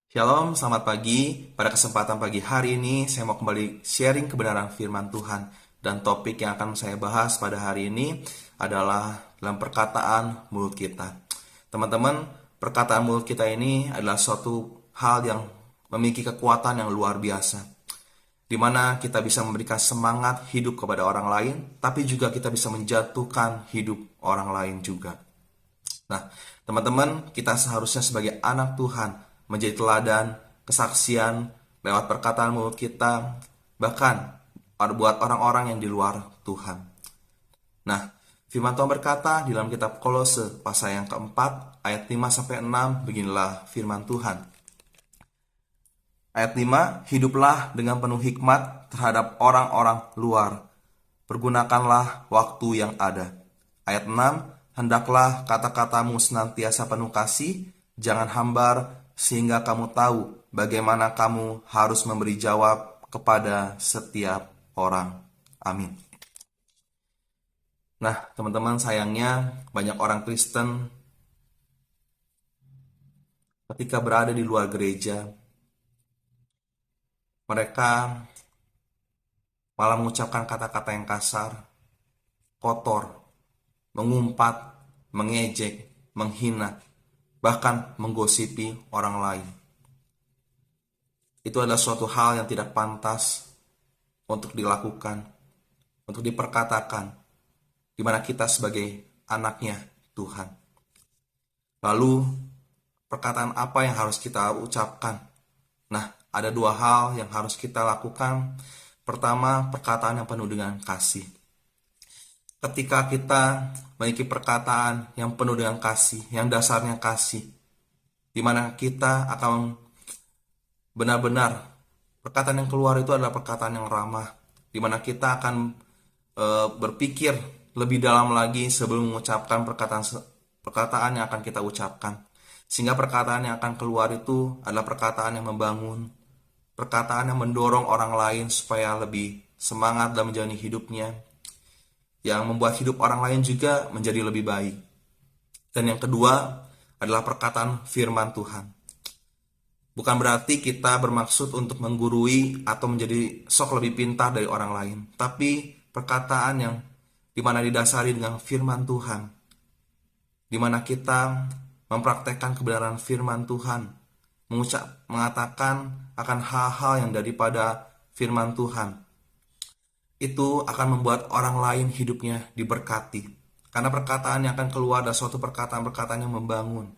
Shalom, selamat pagi. Pada kesempatan pagi hari ini, saya mau kembali sharing kebenaran firman Tuhan. Dan topik yang akan saya bahas pada hari ini adalah dalam perkataan mulut kita. Teman-teman, perkataan mulut kita ini adalah suatu hal yang memiliki kekuatan yang luar biasa. Di mana kita bisa memberikan semangat hidup kepada orang lain, tapi juga kita bisa menjatuhkan hidup orang lain juga. Nah, teman-teman, kita seharusnya sebagai anak Tuhan menjadi teladan, kesaksian lewat perkataan mulut kita, bahkan buat orang-orang yang di luar Tuhan. Nah, firman Tuhan berkata di dalam kitab Kolose pasal yang keempat, ayat 5-6, beginilah firman Tuhan. Ayat 5, hiduplah dengan penuh hikmat terhadap orang-orang luar. Pergunakanlah waktu yang ada. Ayat 6, hendaklah kata-katamu senantiasa penuh kasih, jangan hambar, sehingga kamu tahu bagaimana kamu harus memberi jawab kepada setiap orang. Amin. Nah, teman-teman, sayangnya banyak orang Kristen ketika berada di luar gereja, mereka malah mengucapkan kata-kata yang kasar, kotor, mengumpat, mengejek, menghina, bahkan menggosipi orang lain. Itu adalah suatu hal yang tidak pantas untuk dilakukan, untuk diperkatakan, di mana kita sebagai anaknya Tuhan. Lalu, perkataan apa yang harus kita ucapkan? Nah, ada dua hal yang harus kita lakukan. Pertama, perkataan yang penuh dengan kasih. Ketika kita memiliki perkataan yang penuh dengan kasih, yang dasarnya kasih, di mana kita akan benar-benar, perkataan yang keluar itu adalah perkataan yang ramah, di mana kita akan berpikir lebih dalam lagi sebelum mengucapkan perkataan yang akan kita ucapkan, sehingga perkataan yang akan keluar itu adalah perkataan yang membangun, perkataan yang mendorong orang lain supaya lebih semangat dalam menjalani hidupnya, yang membuat hidup orang lain juga menjadi lebih baik. Dan yang kedua adalah perkataan firman Tuhan. Bukan berarti kita bermaksud untuk menggurui atau menjadi sok lebih pintar dari orang lain, tapi perkataan yang dimana didasari dengan firman Tuhan, dimana kita mempraktekkan kebenaran firman Tuhan, mengatakan akan hal-hal yang daripada firman Tuhan, itu akan membuat orang lain hidupnya diberkati. Karena perkataan yang akan keluar adalah suatu perkataan-perkataan yang membangun,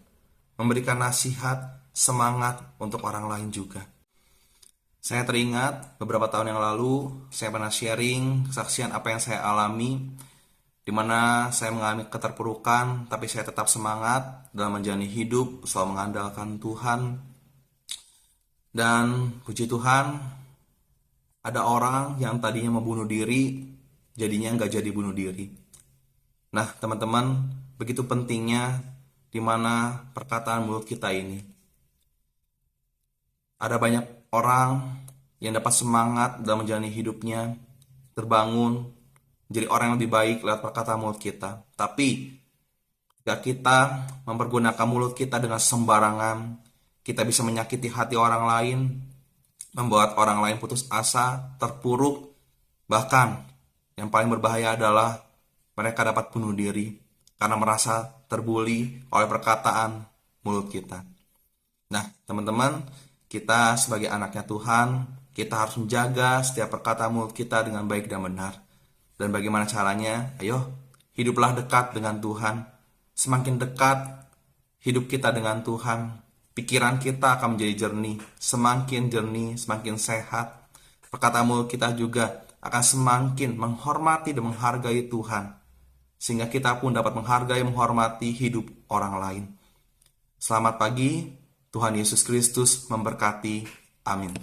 memberikan nasihat, semangat untuk orang lain juga. Saya teringat beberapa tahun yang lalu, saya pernah sharing kesaksian apa yang saya alami, di mana saya mengalami keterpurukan, tapi saya tetap semangat dalam menjalani hidup, selalu mengandalkan Tuhan. Dan puji Tuhan, ada orang yang tadinya membunuh diri, jadinya nggak jadi bunuh diri. Nah, teman-teman, begitu pentingnya di mana perkataan mulut kita ini. Ada banyak orang yang dapat semangat dalam menjalani hidupnya, terbangun, menjadi orang yang lebih baik lewat perkataan mulut kita. Tapi, jika kita mempergunakan mulut kita dengan sembarangan, kita bisa menyakiti hati orang lain, membuat orang lain putus asa, terpuruk, bahkan yang paling berbahaya adalah mereka dapat bunuh diri karena merasa terbuli oleh perkataan mulut kita. Nah, teman-teman, kita sebagai anaknya Tuhan, kita harus menjaga setiap perkataan mulut kita dengan baik dan benar. Dan bagaimana caranya? Ayo, hiduplah dekat dengan Tuhan. Semakin dekat hidup kita dengan Tuhan, pikiran kita akan menjadi jernih, semakin sehat. Perkataan mulut kita juga akan semakin menghormati dan menghargai Tuhan, sehingga kita pun dapat menghargai, menghormati hidup orang lain. Selamat pagi, Tuhan Yesus Kristus memberkati. Amin.